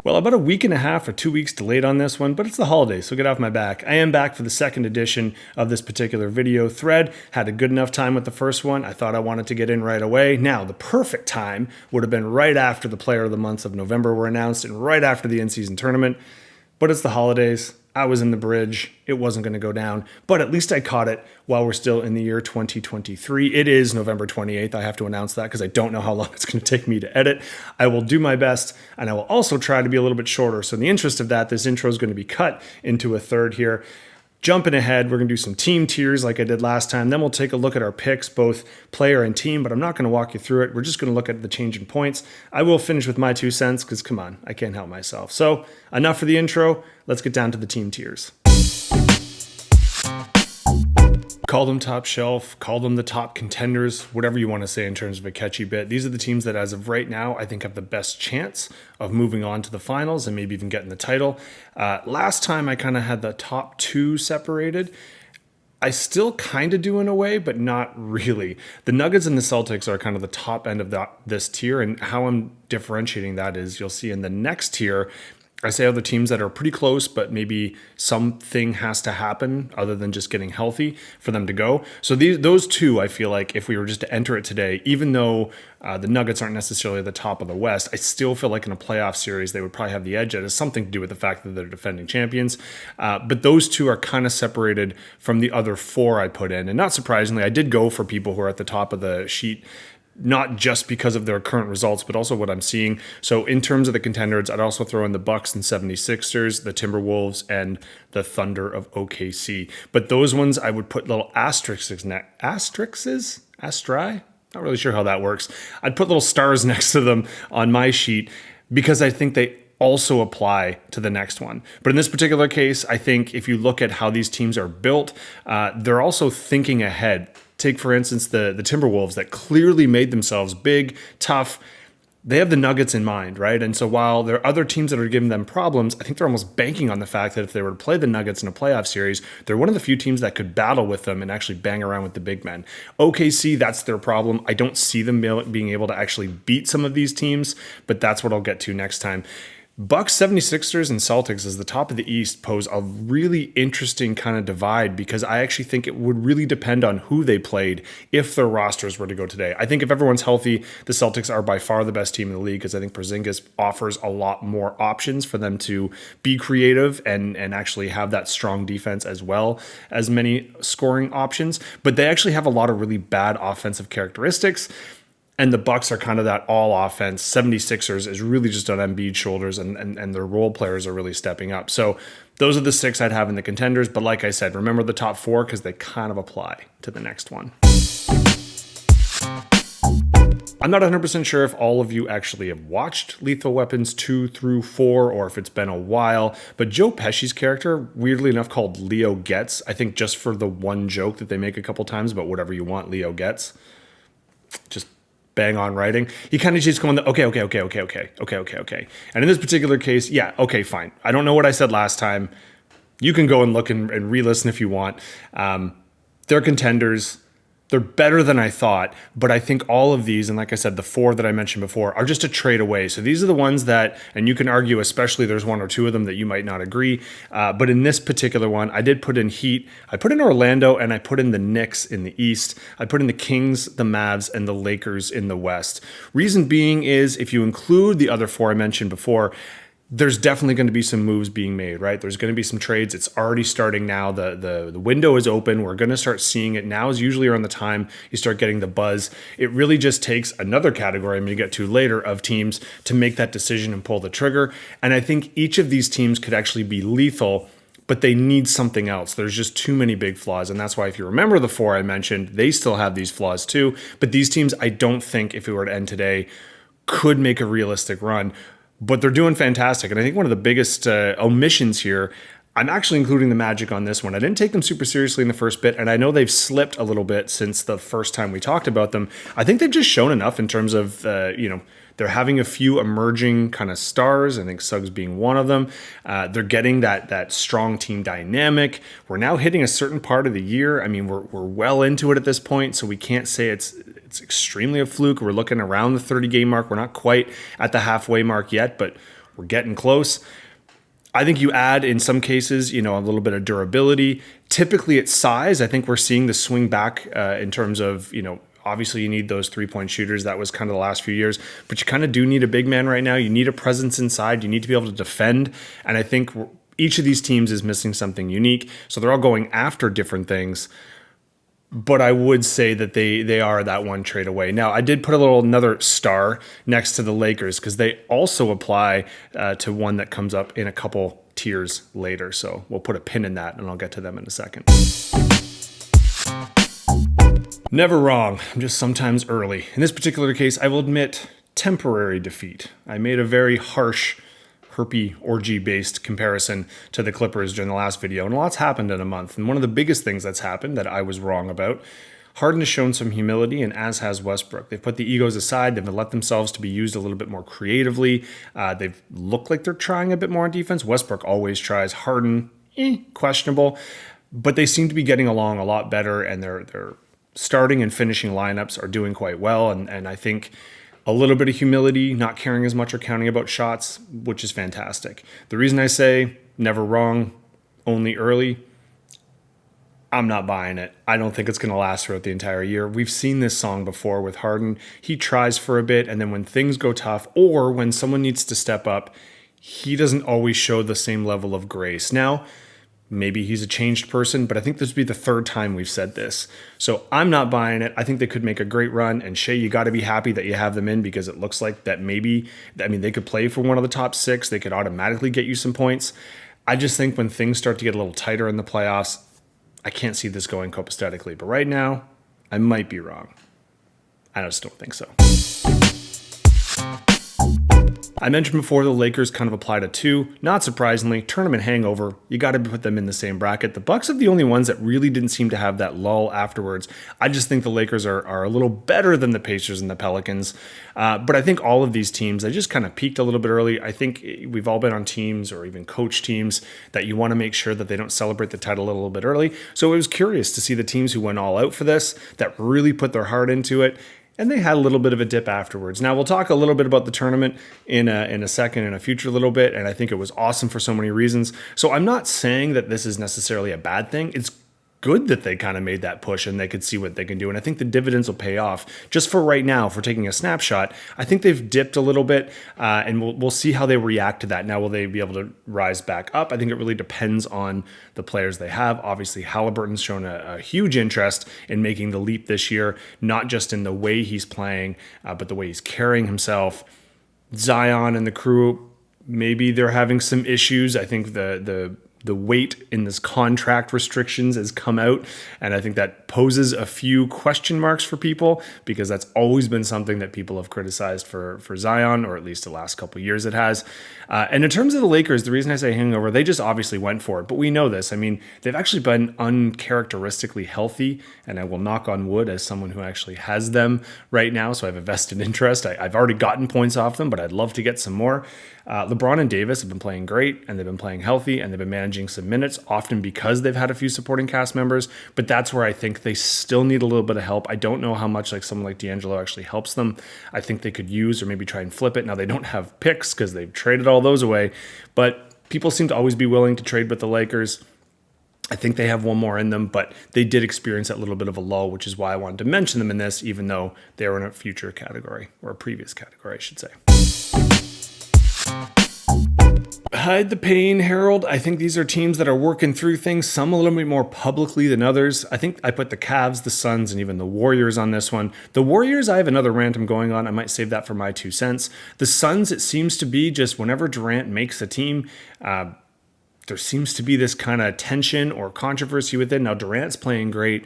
Well, about a week and a half or 2 weeks delayed on this one, but it's the holidays, so get off my back. I am back for the second edition of this particular video thread. Had a good enough time with the first one. I thought I wanted to get in right away. Now, the perfect time would have been right after the Player of the Months of November were announced and right after the in-season tournament, but it's the holidays. I was in the bridge. It wasn't going to go down, but at least I caught it while we're still in the year 2023. It is November 28th. I have to announce that because I don't know how long it's going to take me to edit. I will do my best, and I will also try to be a little bit shorter. So in the interest of that, this intro is going to be cut into a third here. Jumping ahead, we're going to do some team tiers like I did last time. Then we'll take a look at our picks, both player and team, but I'm not going to walk you through it. We're just going to look at the change in points. I will finish with my 2 cents because, come on, I can't help myself. So enough for the intro. Let's get down to the team tiers. Call them top shelf, call them the top contenders, whatever you want to say in terms of a catchy bit. These are the teams that, as of right now, I think have the best chance of moving on to the finals and maybe even getting the title. Last time I kind of had the top 2 separated. I still kind of do in a way, but not really. The Nuggets and the Celtics are kind of the top end of this tier, and how I'm differentiating that is you'll see in the next tier, I say other teams that are pretty close, but maybe something has to happen other than just getting healthy for them to go. So those two, I feel like if we were just to enter it today, even though the Nuggets aren't necessarily at the top of the West, I still feel like in a playoff series, they would probably have the edge. It has something to do with the fact that they're defending champions. But those two are kind of separated from the other 4 I put in. And not surprisingly, I did go for people who are at the top of the sheet, not just because of their current results, but also what I'm seeing. So in terms of the contenders, I'd also throw in the Bucks and 76ers, the Timberwolves, and the Thunder of OKC. But those ones I would put little asterisks Astri? Not really sure how that works. I'd put little stars next to them on my sheet because I think they also apply to the next one. But in this particular case, I think if you look at how these teams are built, they're also thinking ahead. Take, for instance, the Timberwolves that clearly made themselves big, tough. They have the Nuggets in mind, right? And so while there are other teams that are giving them problems, I think they're almost banking on the fact that if they were to play the Nuggets in a playoff series, they're one of the few teams that could battle with them and actually bang around with the big men. OKC, that's their problem. I don't see them being able to actually beat some of these teams, but that's what I'll get to next time. Bucks, 76ers, and Celtics as the top of the East pose a really interesting kind of divide because I actually think it would really depend on who they played if their rosters were to go today. I think if everyone's healthy, the Celtics are by far the best team in the league because I think Porzingis offers a lot more options for them to be creative and actually have that strong defense as well as many scoring options. But they actually have a lot of really bad offensive characteristics. And the Bucks are kind of that all offense. 76ers is really just on Embiid's shoulders, and their role players are really stepping up. So those are the 6 I'd have in the contenders. But like I said, remember the top 4 because they kind of apply to the next one. I'm not 100% sure if all of you actually have watched Lethal Weapons 2 through 4 or if it's been a while, but Joe Pesci's character, weirdly enough called Leo Getz, I think just for the one joke that they make a couple times about whatever you want, Leo Getz, just bang on writing. He kind of just going, okay. And in this particular case, yeah, okay, fine. I don't know what I said last time. You can go and look and re-listen if you want. They're contenders. They're better than I thought, but I think all of these, and like I said, the 4 that I mentioned before, are just a trade away. So these are the ones that, and you can argue, especially there's 1 or 2 of them that you might not agree, but in this particular one, I did put in Heat, I put in Orlando, and I put in the Knicks in the East. I put in the Kings, the Mavs, and the Lakers in the West. Reason being is, if you include the other 4 I mentioned before, there's definitely going to be some moves being made, right? There's going to be some trades. It's already starting now. The window is open. We're going to start seeing it. Now is usually around the time you start getting the buzz. It really just takes another category I'm going to get to later of teams to make that decision and pull the trigger. And I think each of these teams could actually be lethal, but they need something else. There's just too many big flaws. And that's why if you remember the 4 I mentioned, they still have these flaws too. But these teams, I don't think if it were to end today, could make a realistic run. But they're doing fantastic. And I think one of the biggest omissions here, I'm actually including the Magic on this one. I didn't take them super seriously in the first bit, and I know they've slipped a little bit since the first time we talked about them. I think they've just shown enough in terms of, they're having a few emerging kind of stars. I think Suggs being one of them. They're getting that strong team dynamic. We're now hitting a certain part of the year. I mean, we're well into it at this point, so we can't say it's extremely a fluke. We're looking around the 30-game mark. We're not quite at the halfway mark yet, but we're getting close. I think you add, in some cases, a little bit of durability. Typically it's size. I think we're seeing the swing back in terms of, obviously you need those 3-point shooters. That was kind of the last few years, but you kind of do need a big man right now. You need a presence inside. You need to be able to defend. And I think each of these teams is missing something unique. So they're all going after different things. But I would say that they are that one trade away. Now, I did put another star next to the Lakers because they also apply to one that comes up in a couple tiers later. So we'll put a pin in that, and I'll get to them in a second. Never wrong. I'm just sometimes early. In this particular case, I will admit temporary defeat. I made a very harsh herpy orgy-based comparison to the Clippers during the last video, and a lot's happened in a month. And one of the biggest things that's happened that I was wrong about, Harden has shown some humility, and as has Westbrook. They've put the egos aside. They've let themselves to be used a little bit more creatively. They've looked like they're trying a bit more on defense. Westbrook always tries. Harden, questionable. But they seem to be getting along a lot better, and their starting and finishing lineups are doing quite well. And I think a little bit of humility, not caring as much or counting about shots, which is fantastic. The reason I say never wrong, only early, I'm not buying it. I don't think it's going to last throughout the entire year. We've seen this song before with Harden. He tries for a bit, and then when things go tough or when someone needs to step up, he doesn't always show the same level of grace. Now, maybe he's a changed person, but I think this would be the third time we've said this. So I'm not buying it. I think they could make a great run. And Shea, you got to be happy that you have them in because it looks like that they could play for one of the top 6. They could automatically get you some points. I just think when things start to get a little tighter in the playoffs, I can't see this going copacetically. But right now, I might be wrong. I just don't think so. I mentioned before the Lakers kind of apply to 2. Not surprisingly, tournament hangover. You got to put them in the same bracket. The Bucks are the only ones that really didn't seem to have that lull afterwards. I just think the Lakers are a little better than the Pacers and the Pelicans. But I think all of these teams, they just kind of peaked a little bit early. I think we've all been on teams or even coach teams that you want to make sure that they don't celebrate the title a little bit early. So it was curious to see the teams who went all out for this, that really put their heart into it. And they had a little bit of a dip afterwards. Now, we'll talk a little bit about the tournament in a second, in a future little bit, and I think it was awesome for so many reasons. So I'm not saying that this is necessarily a bad thing. It's good that they kind of made that push and they could see what they can do. And I think the dividends will pay off. Just for right now, for taking a snapshot, I think they've dipped a little bit, and we'll see how they react to that. Now, will they be able to rise back up? I think it really depends on the players they have. Obviously, Halliburton's shown a huge interest in making the leap this year, not just in the way he's playing, but the way he's carrying himself. Zion and the crew, maybe they're having some issues. I think the weight in this contract restrictions has come out, and I think that poses a few question marks for people because that's always been something that people have criticized for Zion, or at least the last couple of years it has. And in terms of the Lakers, the reason I say hangover, they just obviously went for it, but we know this. I mean, they've actually been uncharacteristically healthy, and I will knock on wood as someone who actually has them right now, so I have a vested interest. I've already gotten points off them, but I'd love to get some more. LeBron and Davis have been playing great, and they've been playing healthy, and they've been managing some minutes, often because they've had a few supporting cast members. But that's where I think they still need a little bit of help. I don't know how much someone like D'Angelo actually helps them. I think they could use or maybe try and flip it. Now, they don't have picks because they've traded all those away, but people seem to always be willing to trade with the Lakers. I think they have one more in them, but they did experience that little bit of a lull, which is why I wanted to mention them in this, even though they were in a future category, or a previous category, I should say. Hide the pain, Harold. I think these are teams that are working through things, some a little bit more publicly than others. I think I put the Cavs, the Suns, and even the Warriors on this one. The Warriors, I have another rant I'm going on. I might save that for my 2 cents. The Suns, it seems to be just whenever Durant makes a team, there seems to be this kind of tension or controversy with it. Now, Durant's playing great.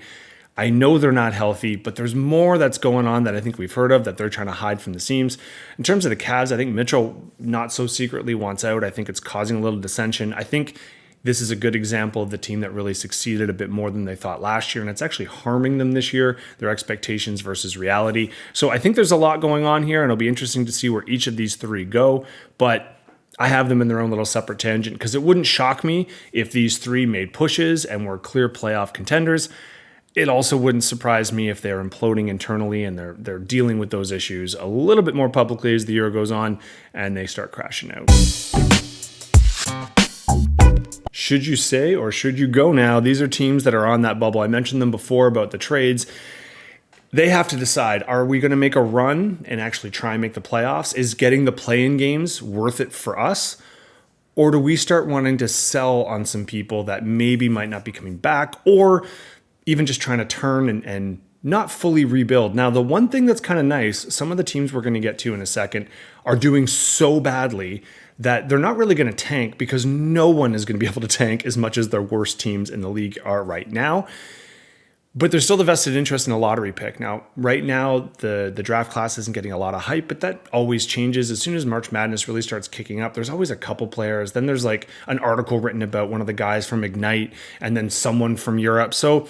I know they're not healthy, but there's more that's going on that I think we've heard of that they're trying to hide from the seams. In terms of the Cavs, I think Mitchell not so secretly wants out. I think it's causing a little dissension. I think this is a good example of the team that really succeeded a bit more than they thought last year, and it's actually harming them this year, their expectations versus reality. So I think there's a lot going on here, and it'll be interesting to see where each of these 3 go, but I have them in their own little separate tangent because it wouldn't shock me if these 3 made pushes and were clear playoff contenders. It also wouldn't surprise me if they're imploding internally and they're dealing with those issues a little bit more publicly as the year goes on and they start crashing out. Should you say or should you go now? These are teams that are on that bubble. I mentioned them before about the trades. They have to decide, are we going to make a run and actually try and make the playoffs? Is getting the play-in games worth it for us? Or do we start wanting to sell on some people that maybe might not be coming back, or even just trying to turn and not fully rebuild? Now, the one thing that's kind of nice, some of the teams we're going to get to in a second are doing so badly that they're not really going to tank, because no one is going to be able to tank as much as their worst teams in the league are right now. But there's still the vested interest in a lottery pick. Now, right now, the draft class isn't getting a lot of hype, but that always changes. As soon as March Madness really starts kicking up, there's always a couple players. Then there's like an article written about one of the guys from Ignite and then someone from Europe. So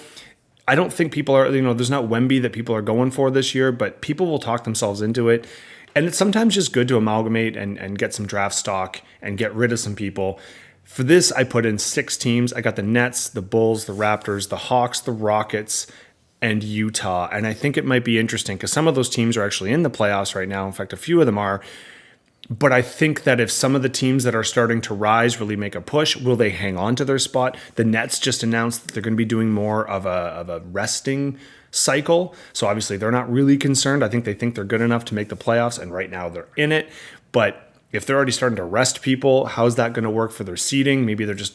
I don't think people are, there's not Wemby that people are going for this year, but people will talk themselves into it. And it's sometimes just good to amalgamate and get some draft stock and get rid of some people. For this, I put in 6 teams. I got the Nets, the Bulls, the Raptors, the Hawks, the Rockets, and Utah. And I think it might be interesting because some of those teams are actually in the playoffs right now. In fact, a few of them are. But I think that if some of the teams that are starting to rise really make a push, will they hang on to their spot? The Nets just announced that they're going to be doing more of a resting cycle. So obviously they're not really concerned. I think they think they're good enough to make the playoffs, and right now they're in it. But if they're already starting to rest people, how's that going to work for their seeding? Maybe they're just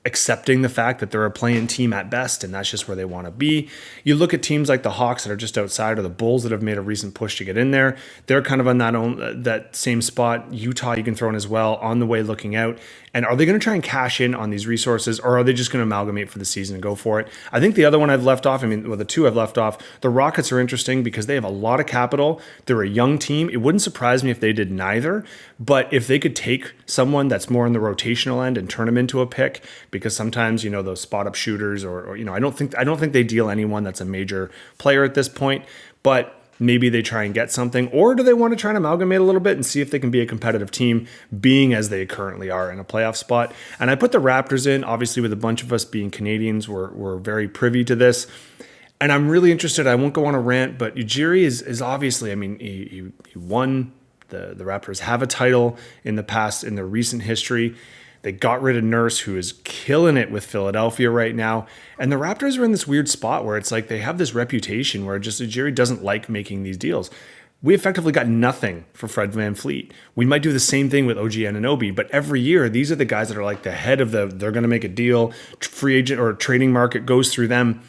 accepting the fact that they're a play-in team at best, and that's just where they want to be. You look at teams like the Hawks that are just outside, or the Bulls that have made a recent push to get in there. They're kind of on that same spot. Utah you can throw in as well, on the way looking out. And are they going to try and cash in on these resources, or are they just going to amalgamate for the season and go for it? I think the other one I've left off, the 2 I've left off, the Rockets are interesting because they have a lot of capital. They're a young team. It wouldn't surprise me if they did neither, but if they could take someone that's more in the rotational end and turn them into a pick, because sometimes, those spot up shooters or I don't think they deal anyone that's a major player at this point, but maybe they try and get something. Or do they want to try and amalgamate a little bit and see if they can be a competitive team, being as they currently are in a playoff spot? And I put the Raptors in, obviously, with a bunch of us being Canadians, we're very privy to this. And I'm really interested. I won't go on a rant, but Ujiri is obviously, he won. The Raptors have a title in the past, in their recent history. They got rid of Nurse, who is killing it with Philadelphia right now. And the Raptors are in this weird spot where it's like they have this reputation where just Ujiri doesn't like making these deals. We effectively got nothing for Fred VanVleet. We might do the same thing with OG Anunoby, but every year, these are the guys that are like the head of they're going to make a deal, free agent or trading market goes through them.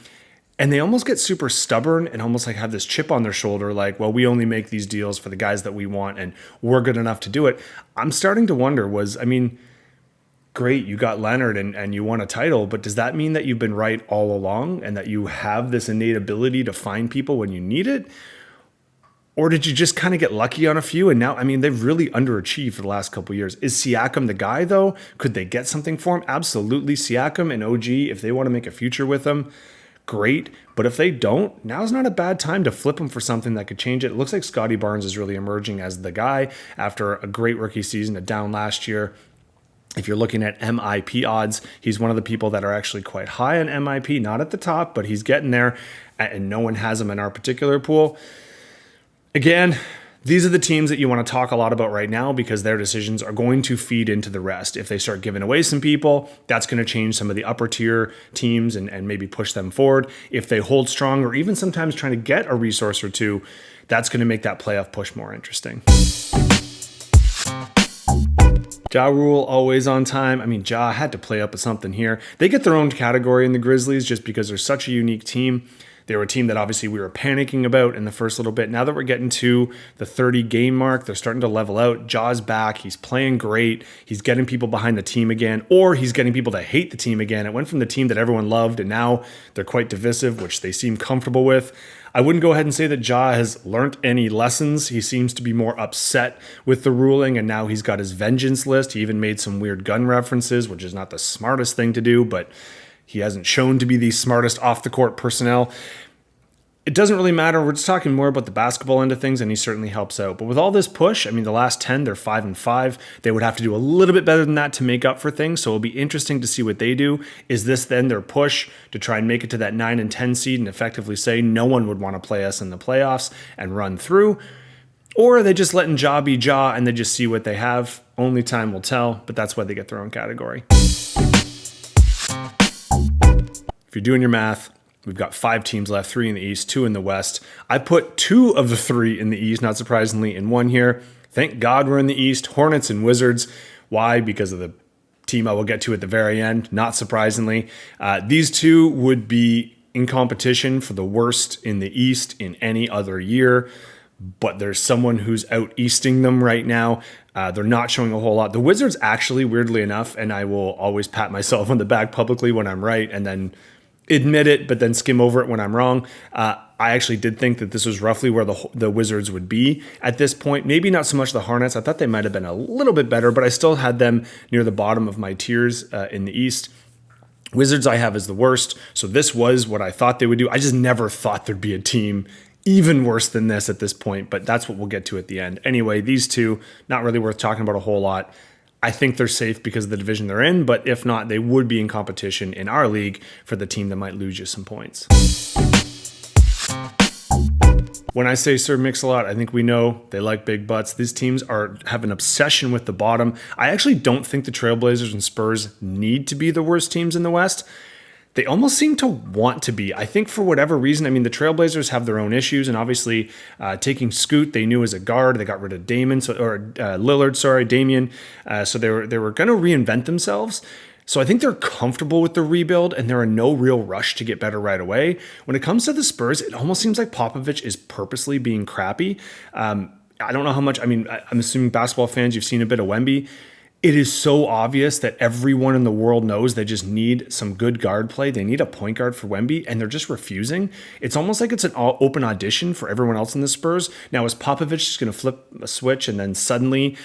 And they almost get super stubborn and almost like have this chip on their shoulder, like, well, we only make these deals for the guys that we want and we're good enough to do it. I'm starting to wonder, great, you got Leonard and you won a title, but does that mean that you've been right all along and that you have this innate ability to find people when you need it? Or did you just kind of get lucky on a few? And now, they've really underachieved for the last couple of years. Is Siakam the guy, though? Could they get something for him? Absolutely. Siakam and OG, if they want to make a future with him, great. But if they don't, now's not a bad time to flip him for something that could change it. It looks like Scotty Barnes is really emerging as the guy after a great rookie season, a down last year. If you're looking at MIP odds, he's one of the people that are actually quite high on MIP, not at the top, but he's getting there, and no one has him in our particular pool. Again, these are the teams that you want to talk a lot about right now because their decisions are going to feed into the rest. If they start giving away some people, that's going to change some of the upper tier teams and maybe push them forward. If they hold strong, or even sometimes trying to get a resource or two, that's going to make that playoff push more interesting. Ja Rule, always on time. Ja had to play up with something here. They get their own category in the Grizzlies just because they're such a unique team. They were a team that obviously we were panicking about in the first little bit. Now that we're getting to the 30-game mark, they're starting to level out. Ja's back. He's playing great. He's getting people behind the team again, or he's getting people to hate the team again. It went from the team that everyone loved, and now they're quite divisive, which they seem comfortable with. I wouldn't go ahead and say that Ja has learned any lessons. He seems to be more upset with the ruling, and now he's got his vengeance list. He even made some weird gun references, which is not the smartest thing to do, but he hasn't shown to be the smartest off-the-court personnel. it doesn't really matter. We're just talking more about the basketball end of things, and he certainly helps out. But with all this push, I mean, the last 10, they're 5-5. They would have to do a little bit better than that to make up for things. So it'll be interesting to see what they do. Is this then their push to try and make it to that 9 and 10 seed and effectively say no one would want to play us in the playoffs and run through? Or are they just letting Ja be Ja and they just see what they have? Only time will tell, but that's why they get their own category. If you're doing your math, we've got 5 teams left, 3 in the East, 2 in the West. I put 2 of the 3 in the East, not surprisingly, in one here. Thank God we're in the East, Hornets and Wizards. Why? Because of the team I will get to at the very end, not surprisingly. These 2 would be in competition for the worst in the East in any other year, but there's someone who's out easting them right now. They're not showing a whole lot. The Wizards actually, weirdly enough, and I will always pat myself on the back publicly when I'm right and then admit it, but then skim over it when I'm wrong. I actually did think that this was roughly where the Wizards would be at this point. Maybe not so much the Hornets. I thought they might have been a little bit better, but I still had them near the bottom of my tiers in the East. Wizards I have as the worst. So this was what I thought they would do. I just never thought there'd be a team even worse than this at this point, but that's what we'll get to at the end. Anyway, these 2, not really worth talking about a whole lot. I think they're safe because of the division they're in, but if not, they would be in competition in our league for the team that might lose you some points. When I say Sir Mix-a-Lot, I think we know they like big butts. These teams have an obsession with the bottom. I actually don't think the Trailblazers and Spurs need to be the worst teams in the West. They almost seem to want to be. I think for whatever reason, I mean, the Trailblazers have their own issues, and obviously taking Scoot, they knew as a guard, they got rid of Damian, so they were going to reinvent themselves. So I think they're comfortable with the rebuild, and they're in no real rush to get better right away. When it comes to the Spurs, it almost seems like Popovich is purposely being crappy. I don't know how much, I mean, I'm assuming basketball fans, you've seen a bit of Wemby. It is so obvious that everyone in the world knows they just need some good guard play. They need a point guard for Wemby, and they're just refusing. It's almost like it's an open audition for everyone else in the Spurs. Now, is Popovich just going to flip a switch and then suddenly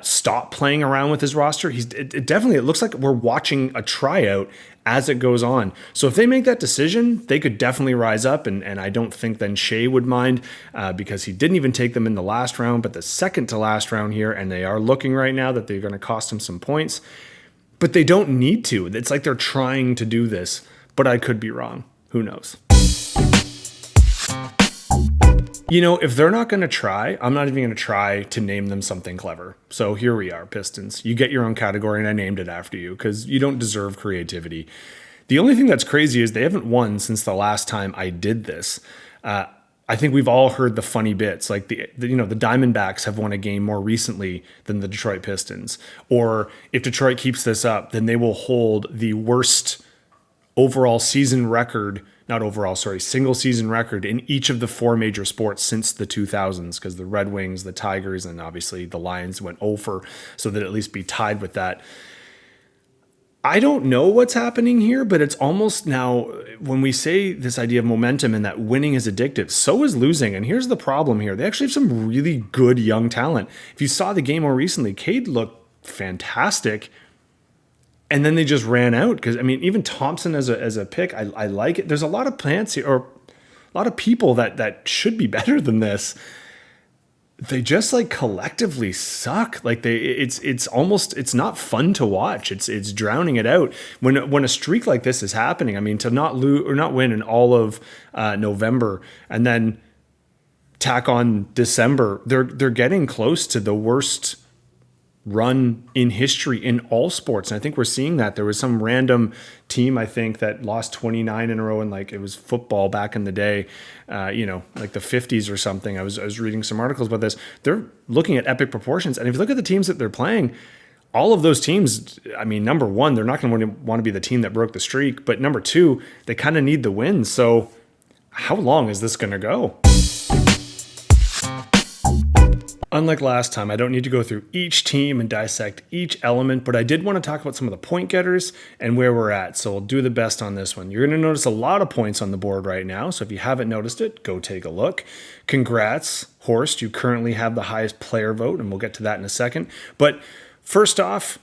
stop playing around with his roster? It definitely looks like we're watching a tryout as it goes on. So if they make that decision, they could definitely rise up, and I don't think then Shea would mind because he didn't even take them in the last round, but the second to last round here, and they are looking right now that they're going to cost him some points, but they don't need to. It's like they're trying to do this, but I could be wrong. Who knows? You know, if they're not going to try, I'm not even going to try to name them something clever. So here we are, Pistons. You get your own category, and I named it after you because you don't deserve creativity. The only thing that's crazy is they haven't won since the last time I did this. I think we've all heard the funny bits, like the Diamondbacks have won a game more recently than the Detroit Pistons. Or if Detroit keeps this up, then they will hold the worst overall season record, single season record in each of the 4 major sports since the 2000s, because the Red Wings, the Tigers, and obviously the Lions went over, so that at least be tied with that. I don't know what's happening here, but it's almost now, when we say this idea of momentum and that winning is addictive, so is losing. And here's the problem here. They actually have some really good young talent. If you saw the game more recently, Cade looked fantastic. And then they just ran out because, I mean, even Thompson as a pick, I like it. There's a lot of plants here, or a lot of people that should be better than this. They just like collectively suck. Like it's not fun to watch. It's drowning it out. When a streak like this is happening, I mean, to not lose or not win in all of November and then tack on December, they're getting close to the worst run in history in all sports. And I think we're seeing that. There was some random team, I think, that lost 29 in a row, and like it was football back in the day, like the 50s or something. I was reading some articles about this. They're looking at epic proportions. And if you look at the teams that they're playing, all of those teams, I mean, number one, they're not going to want to be the team that broke the streak. But number two, they kind of need the win. So how long is this going to go? Unlike last time, I don't need to go through each team and dissect each element, but I did want to talk about some of the point getters and where we're at. So we'll do the best on this one. You're going to notice a lot of points on the board right now. So if you haven't noticed it, go take a look. Congrats, Horst. You currently have the highest player vote, and we'll get to that in a second. But first off,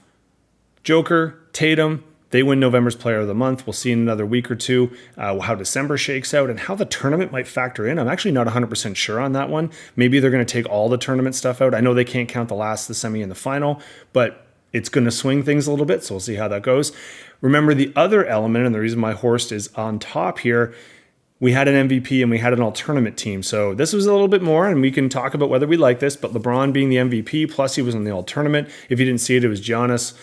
Joker, Tatum, They win November's Player of the Month. We'll see in another week or two how December shakes out and how the tournament might factor in. I'm actually not 100% sure on that one. Maybe they're going to take all the tournament stuff out. I know they can't count the last, the semi, and the final, but it's going to swing things a little bit, so we'll see how that goes. Remember the other element, and the reason my Horst is on top here, we had an MVP and we had an all-tournament team. So this was a little bit more, and we can talk about whether we like this, but LeBron being the MVP, plus he was in the all-tournament. If you didn't see it, it was Giannis,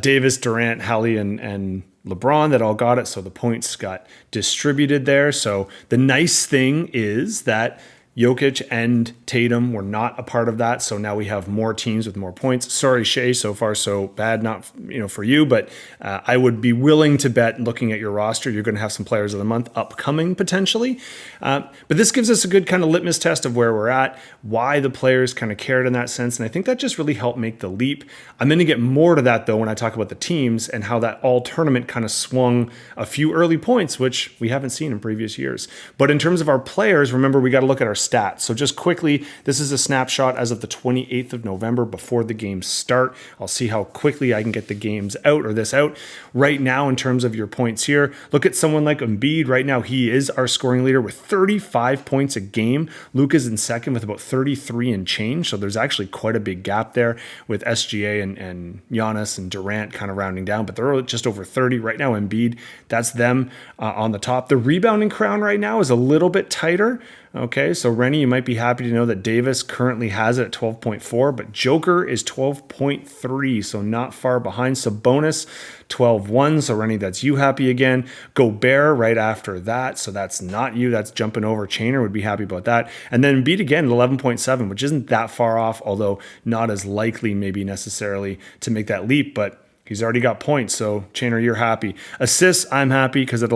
Davis, Durant, Hallie, and LeBron that all got it. So the points got distributed there. So the nice thing is that Jokic and Tatum were not a part of that, so now we have more teams with more points. Sorry, Shea, so far so bad, not for you, but I would be willing to bet, looking at your roster, you're going to have some players of the month upcoming potentially. But this gives us a good kind of litmus test of where we're at, why the players kind of cared in that sense, and I think that just really helped make the leap. I'm going to get more to that though when I talk about the teams and how that all tournament kind of swung a few early points, which we haven't seen in previous years. But in terms of our players, remember we got to look at our stats. So just quickly, this is a snapshot as of the 28th of November before the games start. I'll see how quickly I can get the games out or this out. Right now, in terms of your points here, look at someone like Embiid. Right now, he is our scoring leader with 35 points a game. Luka's in second with about 33 and change. So there's actually quite a big gap there with SGA and Giannis and Durant kind of rounding down, but they're just over 30 right now. Embiid, that's them on the top. The rebounding crown right now is a little bit tighter. Okay, so Rennie, you might be happy to know that Davis currently has it at 12.4, but Joker is 12.3, so not far behind. Sabonis, 12.1, so Rennie, that's you happy again. Gobert right after that, so that's not you, that's jumping over. Chainer would be happy about that. And then Embiid again at 11.7, which isn't that far off, although not as likely maybe necessarily to make that leap, but he's already got points, so Chainer, you're happy. Assists, I'm happy because at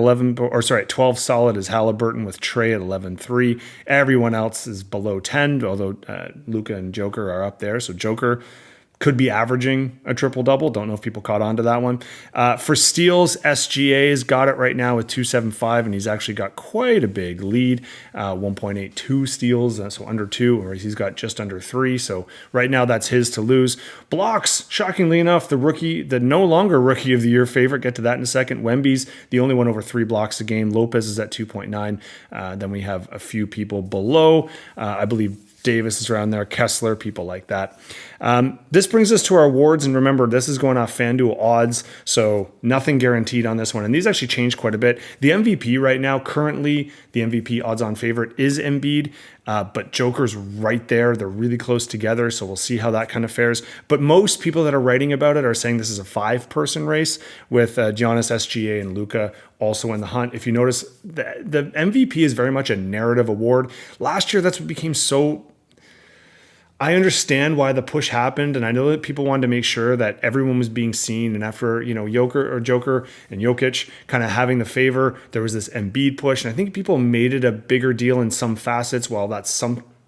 12 solid is Halliburton with Trey at 11.3. Everyone else is below 10, although Luka and Joker are up there. So Joker could be averaging a triple-double. Don't know if people caught on to that one. For steals, SGA's got it right now with 2.75, and he's actually got quite a big lead, 1.82 steals, so under 2, or he's got just under 3. So right now that's his to lose. Blocks, shockingly enough, the no longer rookie of the year favorite, get to that in a second. Wemby's the only one over 3 blocks a game. Lopez is at 2.9. Then we have a few people below. I believe Davis is around there, Kessler, people like that. This brings us to our awards, and remember, this is going off FanDuel odds, so nothing guaranteed on this one, and these actually changed quite a bit. The MVP right now, currently, the MVP odds-on favorite is Embiid, but Joker's right there. They're really close together, so we'll see how that kind of fares. But most people that are writing about it are saying this is a 5-person race with Giannis, SGA, and Luka also in the hunt. If you notice, the MVP is very much a narrative award. Last year, that's what became so... I understand why the push happened, and I know that people wanted to make sure that everyone was being seen. And after, Joker and Jokic kind of having the favor, there was this Embiid push, and I think people made it a bigger deal in some facets. While that's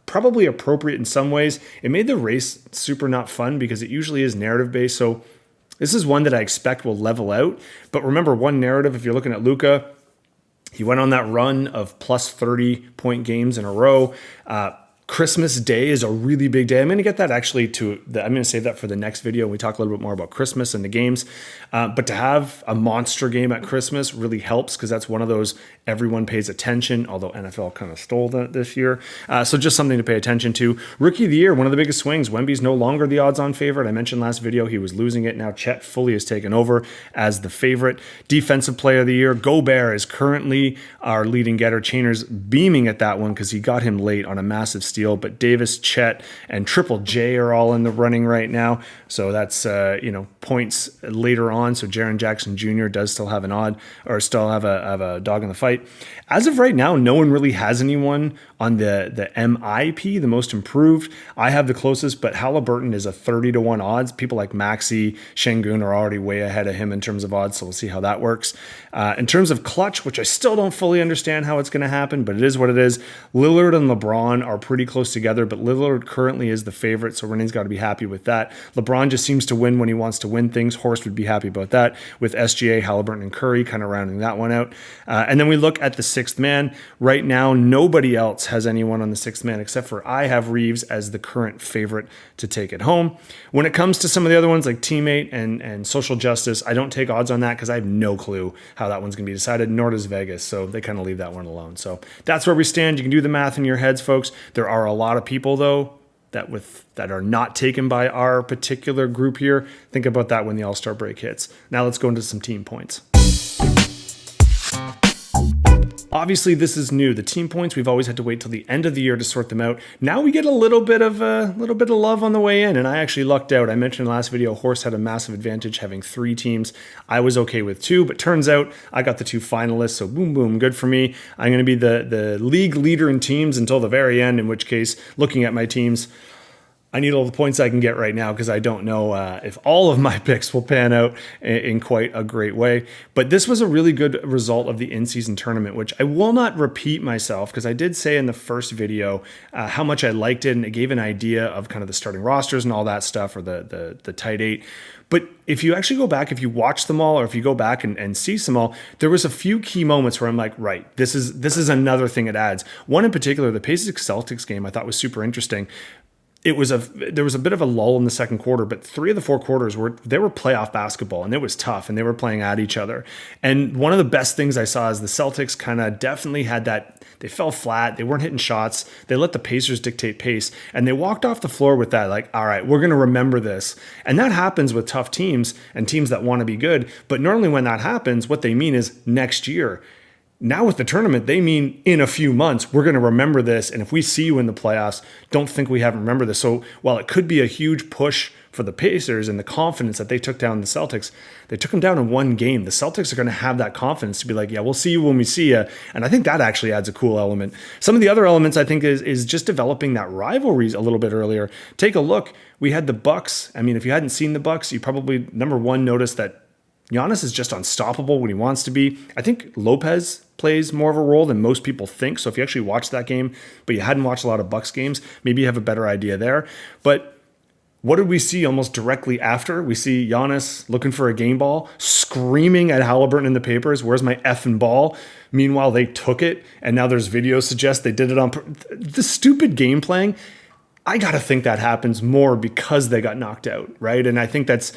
probably appropriate in some ways, it made the race super not fun because it usually is narrative based. So this is one that I expect will level out. But remember, one narrative, if you're looking at Luka, he went on that run of plus 30-point games in a row. Christmas Day is a really big day. I'm going to get that actually I'm going to save that for the next video. We talk a little bit more about Christmas and the games. But to have a monster game at Christmas really helps because that's one of those everyone pays attention, although NFL kind of stole that this year. So just something to pay attention to. Rookie of the year, one of the biggest swings. Wemby's no longer the odds-on favorite. I mentioned last video he was losing it. Now Chet fully has taken over as the favorite. Defensive player of the year, Gobert is currently our leading getter. Chainer's beaming at that one because he got him late on a massive steal. But Davis, Chet, and Triple J are all in the running right now. So that's, points later on. So Jaren Jackson Jr. does still have still have a dog in the fight. As of right now, no one really has anyone on the MIP, the most improved. I have the closest, but Halliburton is a 30-1 odds. People like Maxey, Şengün are already way ahead of him in terms of odds, so we'll see how that works. In terms of clutch, which I still don't fully understand how it's going to happen, but it is what it is. Lillard and LeBron are pretty close together, but Lillard currently is the favorite, so Renee's got to be happy with that. LeBron just seems to win when he wants to win things. Horst would be happy about that, with SGA, Halliburton, and Curry kind of rounding that one out. And then we look at the sixth man. Right now, nobody else has anyone on the sixth man except for I have Reeves as the current favorite to take it home. When it comes to some of the other ones like Teammate and Social Justice, I don't take odds on that because I have no clue how that one's going to be decided, nor does Vegas, so they kind of leave that one alone. So that's where we stand. You can do the math in your heads, folks. There are a lot of people, though, that are not taken by our particular group here. Think about that when the All-Star break hits. Now let's go into some team points. Obviously, this is new. The team points, we've always had to wait till the end of the year to sort them out. Now we get a little bit of love on the way in, and I actually lucked out. I mentioned in the last video, Horst had a massive advantage having 3 teams. I was okay with 2, but turns out I got the 2 finalists, so boom, boom, good for me. I'm going to be the league leader in teams until the very end, in which case, looking at my teams, I need all the points I can get right now because I don't know if all of my picks will pan out in quite a great way. But this was a really good result of the in-season tournament, which I will not repeat myself because I did say in the first video how much I liked it, and it gave an idea of kind of the starting rosters and all that stuff, or the tight 8. But if you actually go back, if you watch them all, or if you go back and see them all, there was a few key moments where I'm like, right, this is another thing it adds. One in particular, the Pacers-Celtics game, I thought was super interesting. There was a bit of a lull in the second quarter, but 3 of the 4 quarters were playoff basketball, and it was tough, and they were playing at each other. And one of the best things I saw is the Celtics kind of definitely had that. They fell flat. They weren't hitting shots. They let the Pacers dictate pace, and they walked off the floor with that, like, all right, we're going to remember this. And that happens with tough teams and teams that want to be good. But normally when that happens, what they mean is next year. Now with the tournament, they mean in a few months, we're going to remember this. And if we see you in the playoffs, don't think we haven't remembered this. So while it could be a huge push for the Pacers and the confidence that they took down the Celtics, they took them down in 1 game. The Celtics are going to have that confidence to be like, yeah, we'll see you when we see you. And I think that actually adds a cool element. Some of the other elements I think is just developing that rivalry a little bit earlier. Take a look. We had the Bucks. I mean, if you hadn't seen the Bucks, you probably, number one, noticed that Giannis is just unstoppable when he wants to be. I think Lopez plays more of a role than most people think. So if you actually watched that game, but you hadn't watched a lot of Bucks games, maybe you have a better idea there. But what did we see almost directly after? We see Giannis looking for a game ball, screaming at Halliburton in the papers, where's my effing ball? Meanwhile, they took it, and now there's videos suggest they did it on the stupid game playing. I got to think that happens more because they got knocked out, right? And I think that's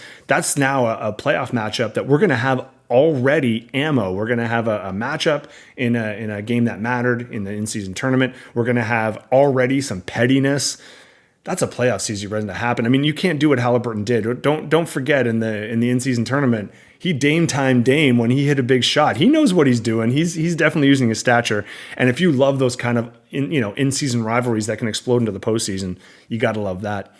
now a playoff matchup that we're going to have already ammo. We're going to have a matchup in a game that mattered in the in-season tournament. We're going to have already some pettiness. That's a playoff season ready to happen. I mean, you can't do what Halliburton did. Don't forget in the in-season tournament, he Dame when he hit a big shot. He knows what he's doing. He's definitely using his stature. And if you love those kind of in-season rivalries that can explode into the postseason, you got to love that.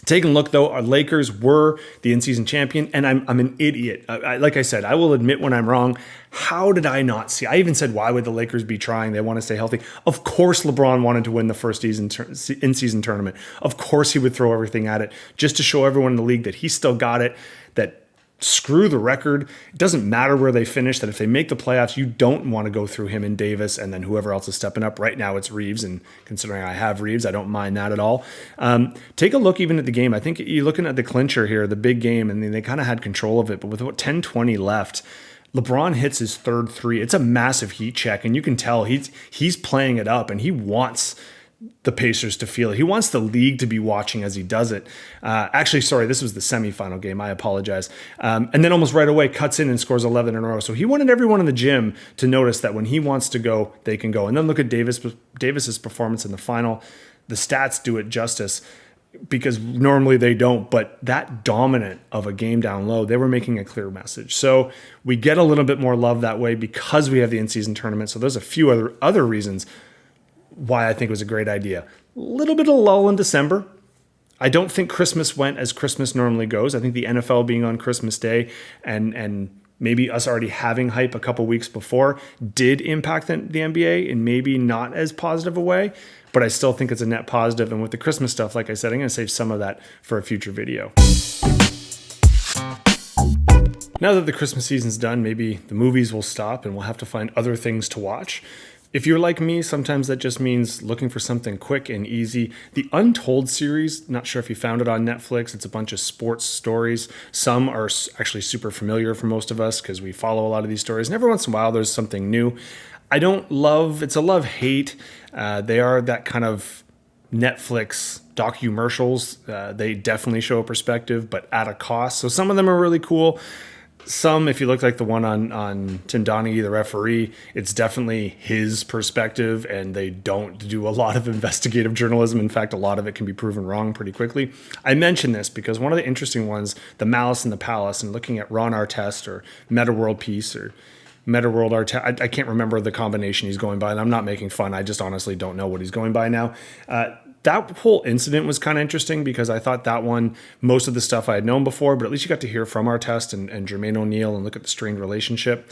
Taking a look, though, our Lakers were the in-season champion, and I'm an idiot. Like I said, I will admit when I'm wrong. How did I not see? I even said, why would the Lakers be trying? They want to stay healthy. Of course LeBron wanted to win the first in-season tournament. Of course he would throw everything at it just to show everyone in the league that he still got it, that screw the record. It doesn't matter where they finish, that if they make the playoffs, you don't want to go through him and Davis and then whoever else is stepping up. Right now it's Reeves, and considering I have Reeves, I don't mind that at all. Take a look even at the game. I think you're looking at the clincher here, the big game, and they kind of had control of it, but with about 10-20 left, LeBron hits his third 3. It's a massive heat check, and you can tell he's playing it up, and he wants the Pacers to feel it. He wants the league to be watching as he does it. Actually, sorry, this was the semifinal game. I apologize. And then almost right away cuts in and scores 11 in a row. So he wanted everyone in the gym to notice that when he wants to go, they can go. And then look at Davis's performance in the final. The stats do it justice because normally they don't, but that dominant of a game down low, they were making a clear message. So we get a little bit more love that way because we have the in-season tournament. So there's a few other reasons why I think it was a great idea. A little bit of lull in December. I don't think Christmas went as Christmas normally goes. I think the NFL being on Christmas Day and maybe us already having hype a couple weeks before did impact the NBA in maybe not as positive a way, but I still think it's a net positive. And with the Christmas stuff, like I said, I'm going to save some of that for a future video. Now that the Christmas season's done, maybe the movies will stop and we'll have to find other things to watch. If you're like me, sometimes that just means looking for something quick and easy. The Untold series, not sure if you found it on Netflix. It's a bunch of sports stories. Some are actually super familiar for most of us because we follow a lot of these stories. And every once in a while, there's something new. I don't love, it's a love-hate. They are that kind of Netflix documercials. They definitely show a perspective, but at a cost. So some of them are really cool. Some, if you look like the one on Tim Donaghy, the referee, it's definitely his perspective, and they don't do a lot of investigative journalism. In fact, a lot of it can be proven wrong pretty quickly. I mention this because one of the interesting ones, The Malice in the Palace, and looking at Ron Artest or Meta World Peace or Meta World Artest, I can't remember the combination he's going by, and I'm not making fun. I just honestly don't know what he's going by now. That whole incident was kind of interesting because I thought that one, most of the stuff I had known before, but at least you got to hear from Artest and Jermaine O'Neal and look at the strained relationship.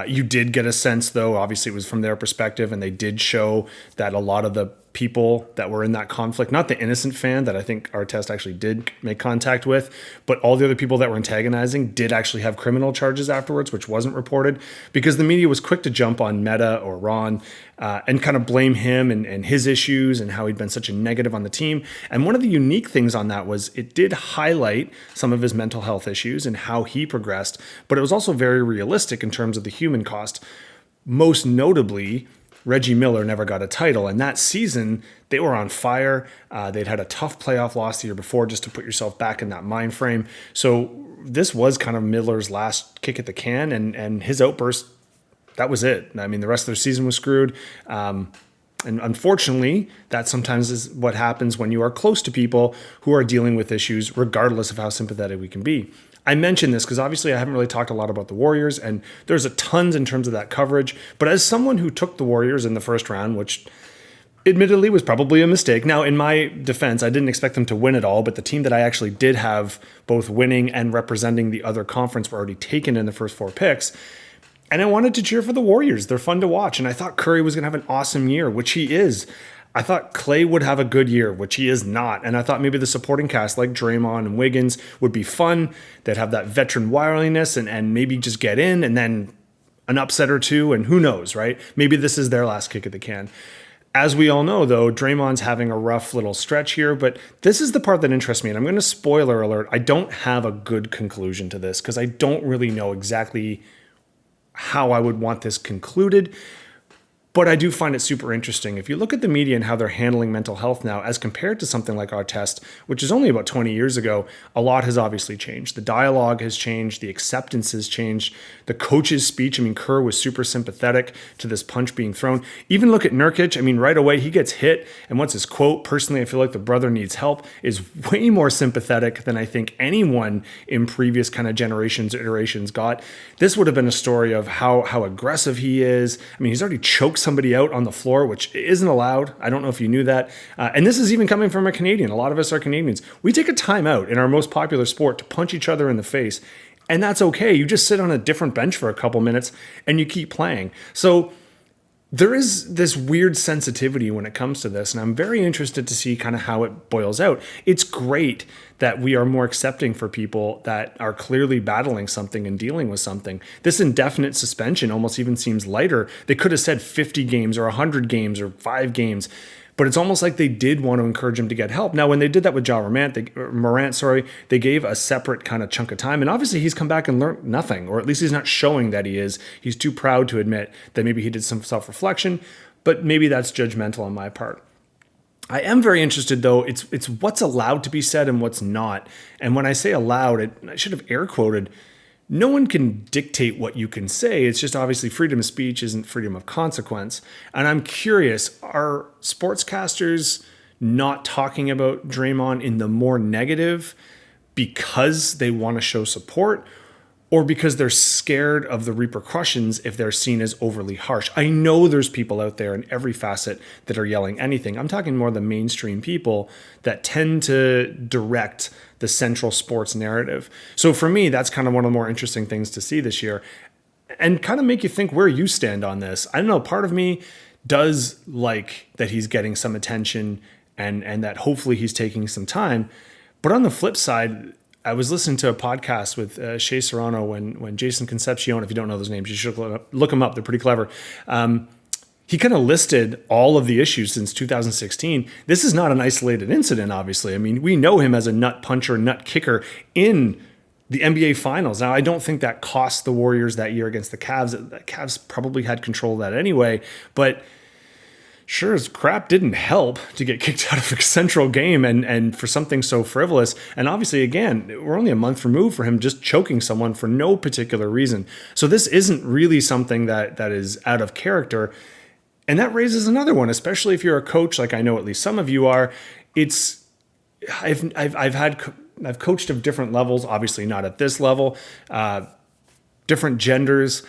You did get a sense, though, obviously it was from their perspective, and they did show that a lot of the people that were in that conflict, not the innocent fan that I think Artest actually did make contact with, but all the other people that were antagonizing did actually have criminal charges afterwards, which wasn't reported because the media was quick to jump on Meta or Ron and kind of blame him and his issues and how he'd been such a negative on the team. And one of the unique things on that was it did highlight some of his mental health issues and how he progressed, but it was also very realistic in terms of the human cost. Most notably, Reggie Miller never got a title. And that season, they were on fire. They'd had a tough playoff loss the year before, just to put yourself back in that mind frame. So this was kind of Miller's last kick at the can, and his outburst, that was it. I mean, the rest of their season was screwed. And unfortunately, that sometimes is what happens when you are close to people who are dealing with issues, regardless of how sympathetic we can be. I mention this because obviously I haven't really talked a lot about the Warriors, and there's a tons in terms of that coverage. But as someone who took the Warriors in the first round, which admittedly was probably a mistake. Now, in my defense, I didn't expect them to win it all, but the team that I actually did have both winning and representing the other conference were already taken in the first 4 picks. And I wanted to cheer for the Warriors. They're fun to watch. And I thought Curry was going to have an awesome year, which he is. I thought Clay would have a good year, which he is not. And I thought maybe the supporting cast like Draymond and Wiggins would be fun. They'd have that veteran wiliness and maybe just get in and then an upset or two. And who knows, right? Maybe this is their last kick at the can. As we all know, though, Draymond's having a rough little stretch here, but this is the part that interests me. And I'm going to spoiler alert. I don't have a good conclusion to this because I don't really know exactly how I would want this concluded. But I do find it super interesting. If you look at the media and how they're handling mental health now, as compared to something like Artest, which is only about 20 years ago, a lot has obviously changed. The dialogue has changed. The acceptance has changed. The coach's speech, I mean, Kerr was super sympathetic to this punch being thrown. Even look at Nurkic. I mean, right away, he gets hit. And what's his quote? Personally, I feel like the brother needs help is way more sympathetic than I think anyone in previous kind of generations, iterations got. This would have been a story of how aggressive he is. I mean, he's already choked somebody out on the floor, which isn't allowed. I don't know if you knew that. And this is even coming from a Canadian. A lot of us are Canadians. We take a timeout in our most popular sport to punch each other in the face. And that's okay. You just sit on a different bench for a couple minutes and you keep playing. So there is this weird sensitivity when it comes to this, and I'm very interested to see kind of how it boils out. It's great that we are more accepting for people that are clearly battling something and dealing with something. This indefinite suspension almost even seems lighter. They could have said 50 games or 100 games or 5 games, but it's almost like they did want to encourage him to get help. Now, when they did that with Ja Morant, they gave a separate kind of chunk of time. And obviously he's come back and learned nothing, or at least he's not showing that he is. He's too proud to admit that maybe he did some self-reflection, but maybe that's judgmental on my part. I am very interested, though. It's what's allowed to be said and what's not. And when I say allowed, I should have air quoted. No one can dictate what you can say. It's just obviously freedom of speech isn't freedom of consequence. And I'm curious, are sportscasters not talking about Draymond in the more negative because they want to show support, or because they're scared of the repercussions if they're seen as overly harsh? I know there's people out there in every facet that are yelling anything. I'm talking more the mainstream people that tend to direct the central sports narrative. So for me, that's kind of one of the more interesting things to see this year and kind of make you think where you stand on this. I don't know, part of me does like that he's getting some attention and that hopefully he's taking some time. But on the flip side, I was listening to a podcast with Shea Serrano when Jason Concepcion, if you don't know those names, you should look them up. They're pretty clever. he kind of listed all of the issues since 2016. This is not an isolated incident, obviously. I mean, we know him as a nut puncher, nut kicker in the NBA Finals. Now, I don't think that cost the Warriors that year against the Cavs. The Cavs probably had control of that anyway, but sure as crap didn't help to get kicked out of a central game and for something so frivolous. And obviously, again, we're only a month removed for him just choking someone for no particular reason. So this isn't really something that is out of character. And that raises another one, especially if you're a coach, like I know at least some of you are. I've coached of different levels, obviously not at this level, different genders.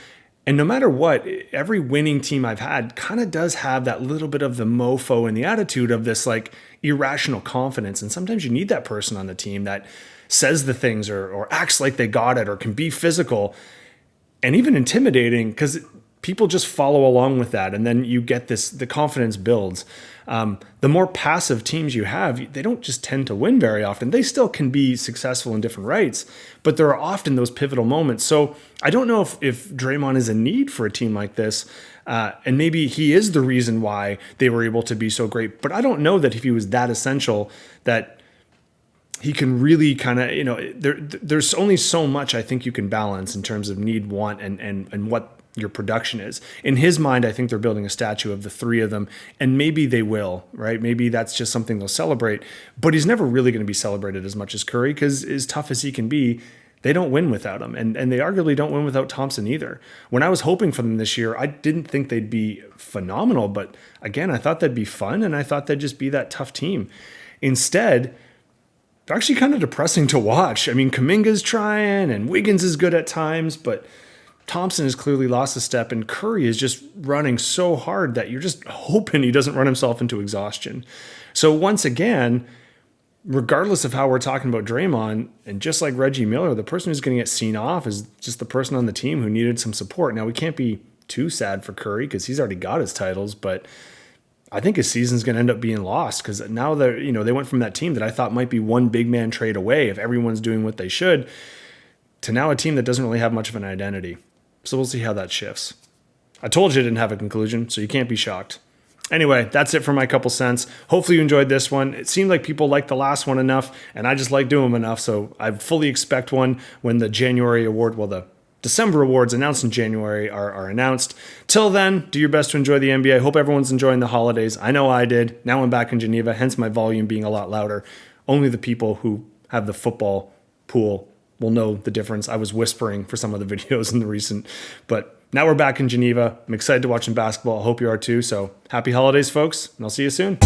And no matter what, every winning team I've had kind of does have that little bit of the mofo and the attitude of this like irrational confidence. And sometimes you need that person on the team that says the things or acts like they got it or can be physical and even intimidating, because people just follow along with that. And then you get the confidence builds. The more passive teams you have, they don't just tend to win very often. They still can be successful in different rights, but there are often those pivotal moments. So I don't know if Draymond is in need for a team like this. And maybe he is the reason why they were able to be so great. But I don't know that if he was that essential, that he can really kind of, there's only so much I think you can balance in terms of need, want, and what your production is. In his mind, I think they're building a statue of the three of them, and maybe they will, right? Maybe that's just something they'll celebrate, but he's never really going to be celebrated as much as Curry, because as tough as he can be, they don't win without him. And they arguably don't win without Thompson either. When I was hoping for them this year, I didn't think they'd be phenomenal, but again, I thought they'd be fun, and I thought they'd just be that tough team. Instead, they're actually kind of depressing to watch. I mean, Kuminga's trying, and Wiggins is good at times, but Thompson has clearly lost a step, and Curry is just running so hard that you're just hoping he doesn't run himself into exhaustion. So once again, regardless of how we're talking about Draymond, and just like Reggie Miller, the person who's going to get seen off is just the person on the team who needed some support. Now, we can't be too sad for Curry because he's already got his titles, but I think his season's going to end up being lost, because now they went from that team that I thought might be one big man trade away if everyone's doing what they should, to now a team that doesn't really have much of an identity. So we'll see how that shifts. I told you it didn't have a conclusion, so you can't be shocked. Anyway, that's it for my couple cents. Hopefully you enjoyed this one. It seemed like people liked the last one enough, and I just like doing them enough, so I fully expect one when the the December awards announced in January are announced. Till then, do your best to enjoy the NBA. Hope everyone's enjoying the holidays. I know I did. Now I'm back in Geneva, hence my volume being a lot louder. Only the people who have the football pool will know the difference. I was whispering for some of the videos in the recent, but now we're back in Geneva. I'm excited to watch some basketball. I hope you are too. So happy holidays, folks, and I'll see you soon.